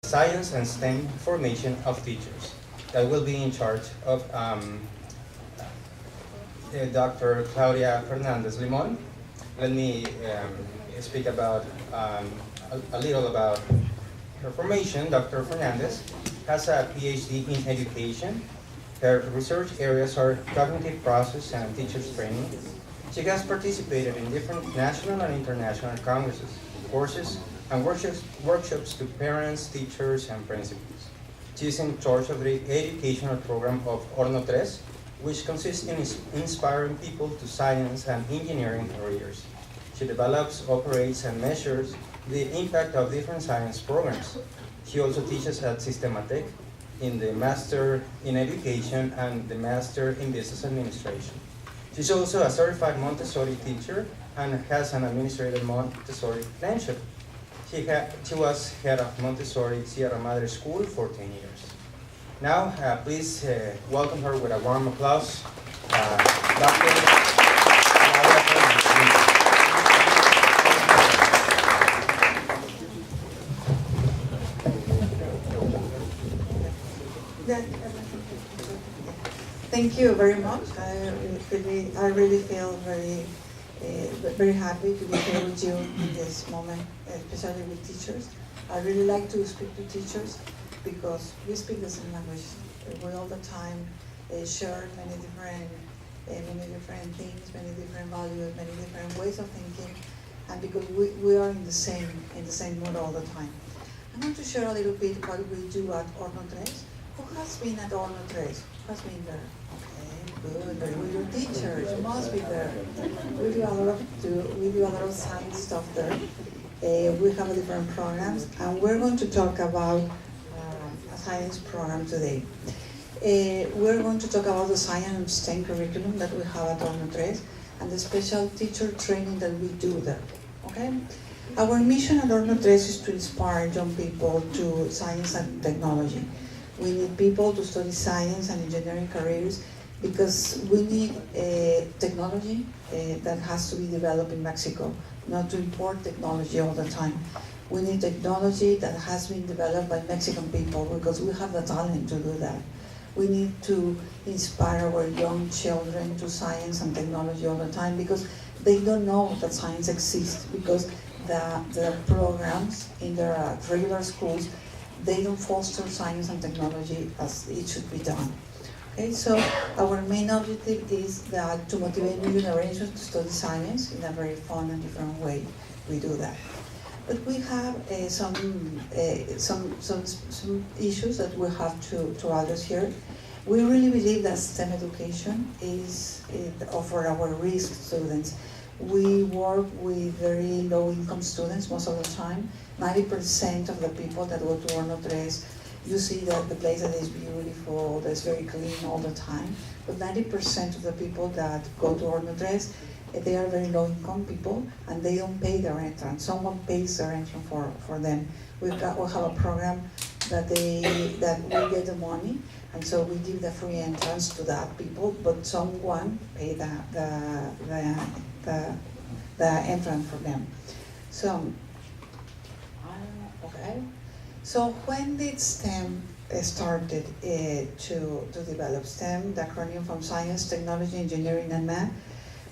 science and STEM formation of teachers that will be in charge of Dr. Claudia Ferndandez Limon. Let me speak about a little about her formation. Dr. Fernandez has a PhD in education. Her research areas are cognitive process and teachers training. She has participated in different national and international congresses, courses, and workshops to parents, teachers, and principals. She is in charge of the educational program of Horno 3, which consists in inspiring people to science and engineering careers. She develops, operates, and measures the impact of different science programs. She also teaches at Systematec in the Master in Education and the Master in Business Administration. She's also a certified Montessori teacher and has an administrative Montessori credential. She was head of Montessori Sierra Madre School for 10 years. Now, please welcome her with a warm applause, Dr. Claudia Ferndandez Limon. Thank you very much. I really feel very happy to be here with you in this moment, especially with teachers. I really like to speak to teachers because we speak the same language. We all the time share many different things, many different values, many different ways of thinking, and because we are in the same mood all the time. I'm going to share a little bit what we do at Horno 3. Who has been at Horno 3? Who has been there? Okay, good. Very good. Your teachers, you must be there. We do a lot of science stuff there. We have different programs, and we're going to talk about a science program today. We're going to talk about the science and STEM curriculum that we have at Horno 3 and the special teacher training that we do there. Okay? Our mission at Horno 3 is to inspire young people to science and technology. We need people to study science and engineering careers because we need technology that has to be developed in Mexico, not to import technology all the time. We need technology that has been developed by Mexican people because we have the talent to do that. We need to inspire our young children to science and technology all the time because they don't know that science exists because the programs in their regular schools, they don't foster science and technology as it should be done. Okay, so our main objective is that to motivate new generations to study science in a very fun and different way. We do that. But we have some issues that we have to address here. We really believe that STEM education is for our risk students. We work with very low-income students most of the time. 90% of the people that go to Horno 3, you see that the place that is beautiful, that's very clean all the time. But 90% of the people that go to Horno 3, they are very low-income people, and they don't pay their entrance. Someone pays their entrance for them. We have a program that we get the money, and so we give the free entrance to that people, but someone pay the entrance for them. So, okay. So when did STEM started to develop? STEM, the acronym from Science, Technology, Engineering, and Math.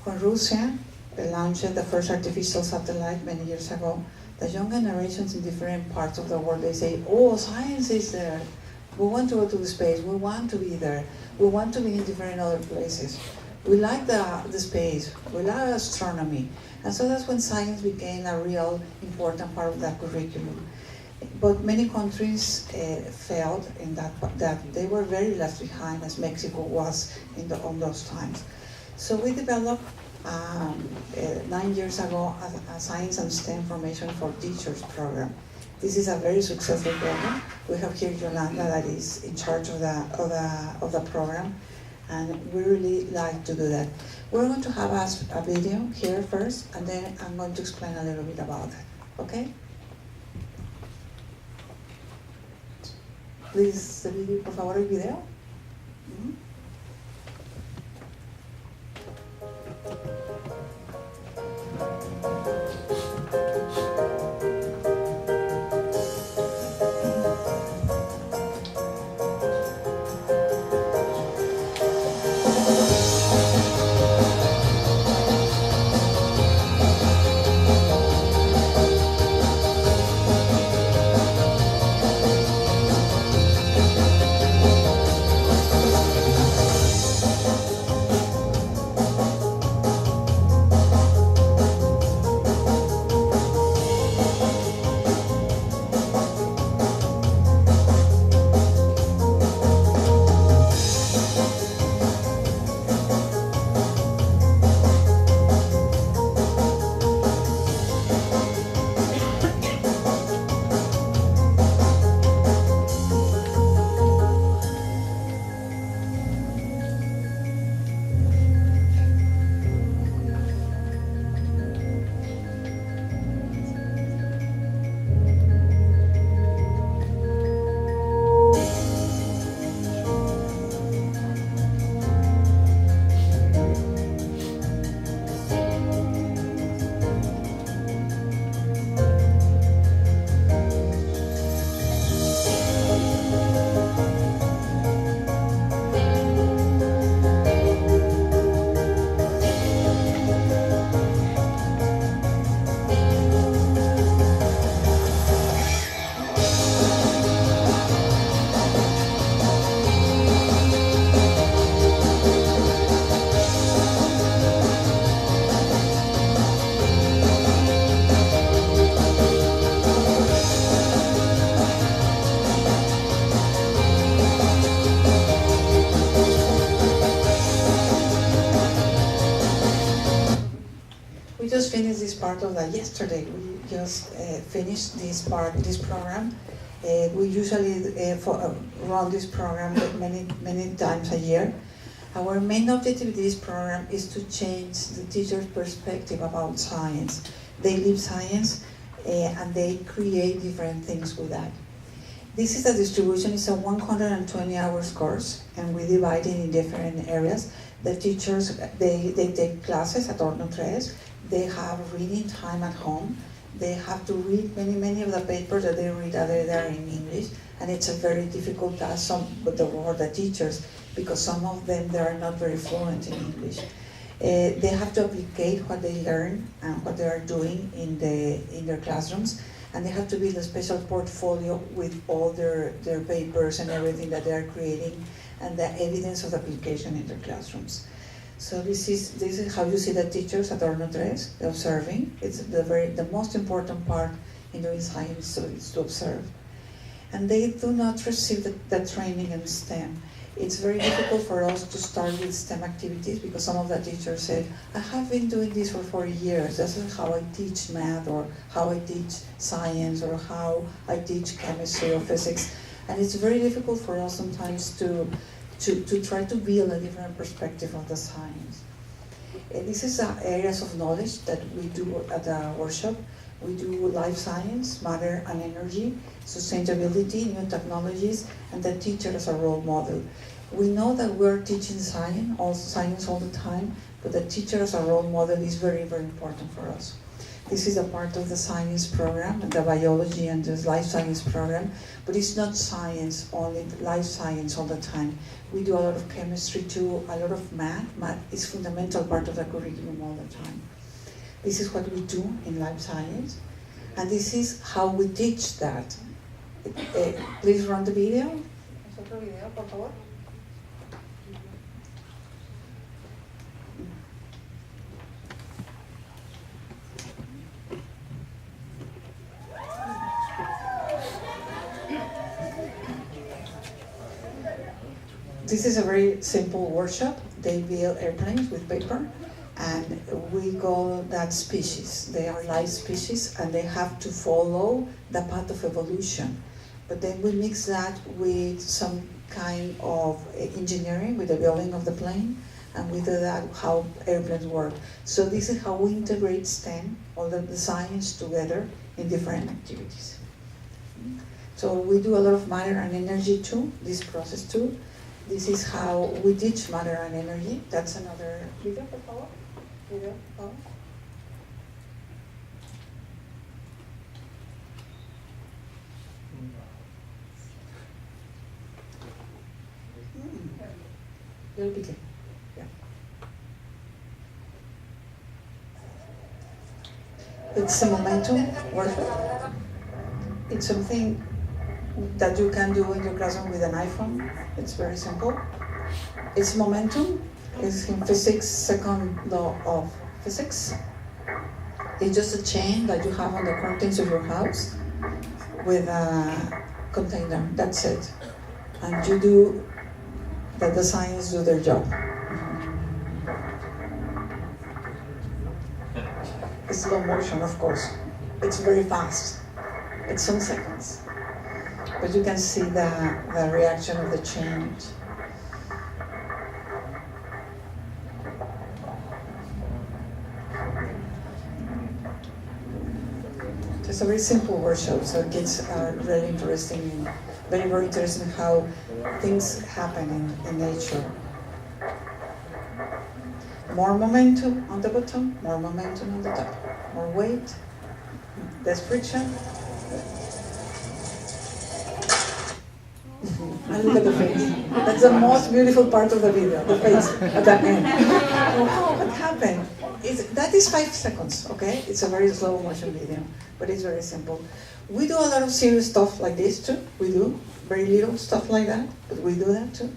When Russia launched the first artificial satellite many years ago, the young generations in different parts of the world, they say, oh, science is there. We want to go to the space. We want to be there. We want to be in different other places. We like the space. We like astronomy. And so that's when science became a real important part of that curriculum. But many countries failed in that they were very left behind, as Mexico was on those times. So we developed 9 years ago a Science and STEM Formation for Teachers program. This is a very successful program. We have here Yolanda that is in charge of the program, and we really like to do that. We're going to have a video here first, and then I'm going to explain a little bit about it. Okay? Please, por favor, el video. Mm-hmm. part of that. Yesterday, we just finished this program. We usually run this program many times a year. Our main objective of this program is to change the teacher's perspective about science. They live science and they create different things with that. This is a distribution, it's a 120 hours course, and we divide it in different areas. The teachers, they take classes at Horno Tres, they have reading time at home, they have to read many of the papers that they read other there in English, and it's a very difficult task for the teachers, because some of them, they are not very fluent in English. They have to applicate what they learn and what they are doing in their classrooms, and they have to build a special portfolio with all their papers and everything that they are creating, and the evidence of the application in their classrooms. So this is how you see the teachers at Horno Tres, observing. It's the most important part in doing science is to observe. And they do not receive the training in STEM. It's very difficult for us to start with STEM activities, because some of the teachers said, I have been doing this for 40 years. This is how I teach math, or how I teach science, or how I teach chemistry or physics. And it's very difficult for us sometimes to try to build a different perspective of the science. This is areas of knowledge that we do at the workshop. We do life science, matter and energy, sustainability, new technologies, and the teacher as a role model. We know that we're teaching science all the time, but the teacher as a role model is very important for us. This is a part of the science program, the biology and the life science program, but it's not science only, life science all the time. We do a lot of chemistry too, a lot of math. Math is fundamental part of the curriculum all the time. This is what we do in life science, and this is how we teach that. Please run the video. Otro video, por favor. This is a very simple workshop. They build airplanes with paper, and we call that species. They are live species, and they have to follow the path of evolution. But then we mix that with some kind of engineering, with the building of the plane, and we do that how airplanes work. So this is how we integrate STEM, all the science together in different activities. So we do a lot of matter and energy too, this process too. This is how we teach matter and energy. That's another video, por favor. Video, por favor. Little bit. Yeah. It's a momentum workshop. It's something that you can do in your classroom with an iPhone. It's very simple. It's momentum. It's in physics, second law of physics. It's just a chain that you have on the curtains of your house with a container. That's it. And you do that the science do their job. It's slow motion, of course. It's very fast. It's some seconds. But you can see the reaction of the change. It's a very simple workshop, so kids are really interested in, very interested in how things happen in nature. More momentum on the bottom, more momentum on the top. More weight, less friction. And look at the face. That's the most beautiful part of the video, the face at the end. Oh, what happened? That is 5 seconds, okay? It's a very slow motion video, but it's very simple. We do a lot of serious stuff like this too. We do very little stuff like that, but we do that too.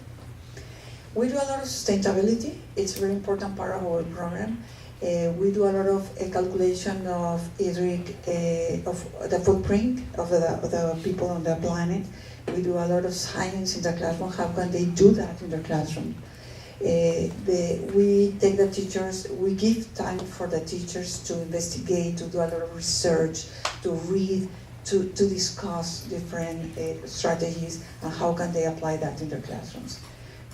We do a lot of sustainability. It's a very important part of our program. We do a lot of calculation of the footprint of the people on the planet. We do a lot of science in the classroom. How can they do that in the classroom? We take the teachers, we give time for the teachers to investigate, to do a lot of research, to read, to discuss different strategies and how can they apply that in their classrooms.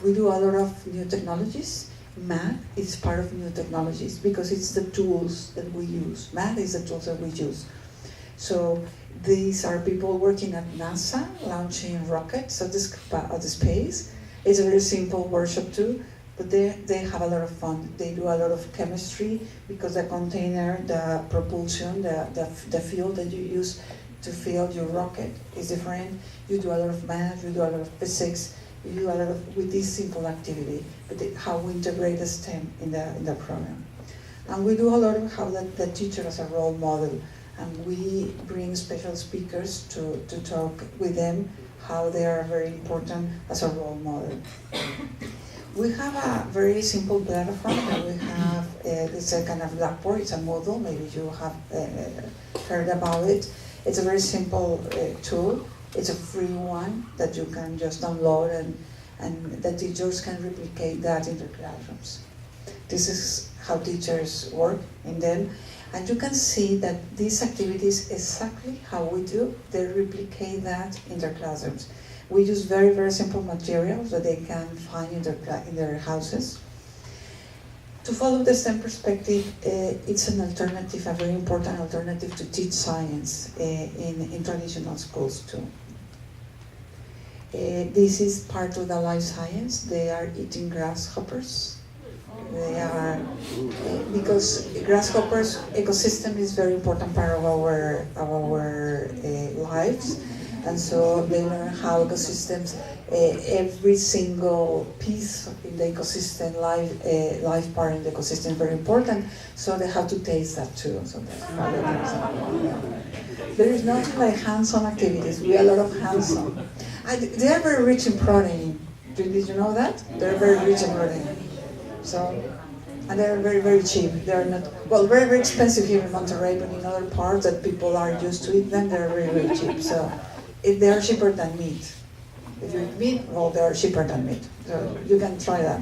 We do a lot of new technologies. Math is part of new technologies because it's the tools that we use. Math is the tools that we use. So these are people working at NASA, launching rockets at the space. It's a very simple workshop too, but they have a lot of fun. They do a lot of chemistry because the container, the propulsion, the fuel that you use to fuel your rocket is different. You do a lot of math, you do a lot of physics, you do a lot of, with this simple activity, but how we integrate the STEM in the program. And we do a lot of how the teacher as a role model, and we bring special speakers to talk with them how they are very important as a role model. We have a very simple platform that we have, it's a kind of Blackboard, it's a model, maybe you have heard about it. It's a very simple tool. It's a free one that you can just download and the teachers can replicate that in their classrooms. This is how teachers work in them. And you can see that these activities, exactly how we do, they replicate that in their classrooms. We use very, very simple materials that they can find in their houses. To follow the STEM perspective, it's an alternative, a very important alternative to teach science in traditional schools too. This is part of the life science. They are eating grasshoppers. They are, because grasshoppers ecosystem is very important part of our lives, and so they learn how ecosystems, every single piece in the ecosystem, life part in the ecosystem is very important, so they have to taste that too. So that's how they taste that. There is nothing like hands-on activities. We have a lot of hands-on. They are very rich in protein. Did you know that? They're very rich in protein. So, and they're very, very cheap. They're not, well, very, very expensive here in Monterrey, but in other parts that people are used to eat them, they're very, very cheap. So, they are cheaper than meat. If you eat meat, well, they are cheaper than meat. So, you can try that.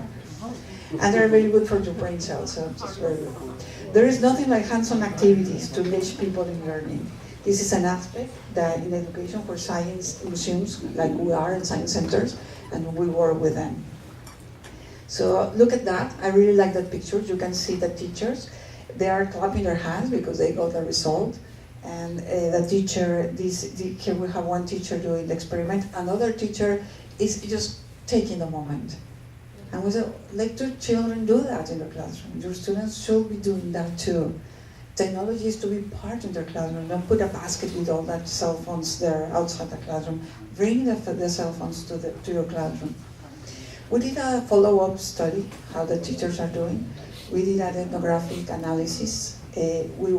And they're very good for your brain cells, so it's very good. There is nothing like hands-on activities to engage people in learning. This is an aspect that in education for science museums, like we are in science centers, and we work with them. So look at that. I really like that picture. You can see the teachers. They are clapping their hands because they got the result. And the teacher, here we have one teacher doing the experiment. Another teacher is just taking the moment. And we said, let your children do that in the classroom. Your students should be doing that too. Technology is to be part of their classroom. Don't put a basket with all that cell phones there outside the classroom. Bring the cell phones to your classroom. We did a follow-up study, how the teachers are doing. We did an ethnographic analysis. We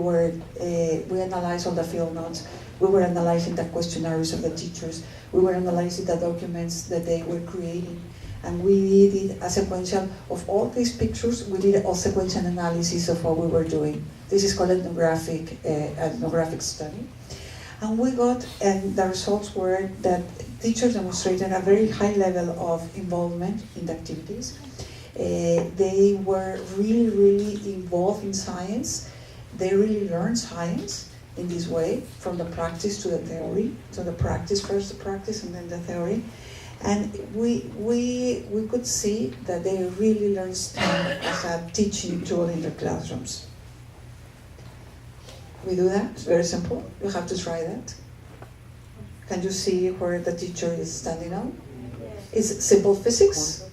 analyzed all the field notes. We were analyzing the questionnaires of the teachers. We were analyzing the documents that they were creating. And we did a sequential of all these pictures. We did a sequential analysis of what we were doing. This is called ethnographic study. And we got, and the results were that teachers demonstrated a very high level of involvement in the activities. They were really, really involved in science. They really learned science in this way, from the practice to the theory. So the practice, first the practice and then the theory. And we could see that they really learned STEM as a teaching tool in their classrooms. We do that, it's very simple. You have to try that. Can you see where the teacher is standing on? It's simple physics,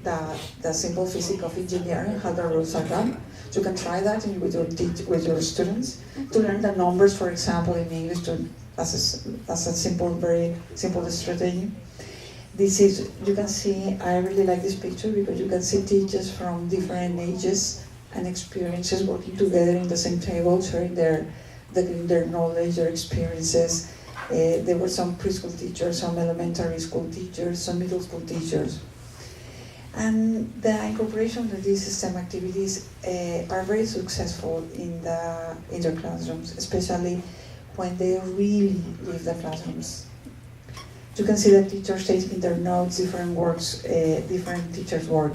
the simple physics of engineering, how the rules are done. So you can try that with your students to learn the numbers, for example, in English, as a simple, very simple strategy. This is, you can see, I really like this picture because you can see teachers from different ages and experiences working together in the same table, sharing their knowledge, their experiences. There were some preschool teachers, some elementary school teachers, some middle school teachers. And the incorporation of these STEM activities are very successful in their classrooms, especially when they really leave the classrooms. You can see the teachers taking their notes, different works, different teachers' work.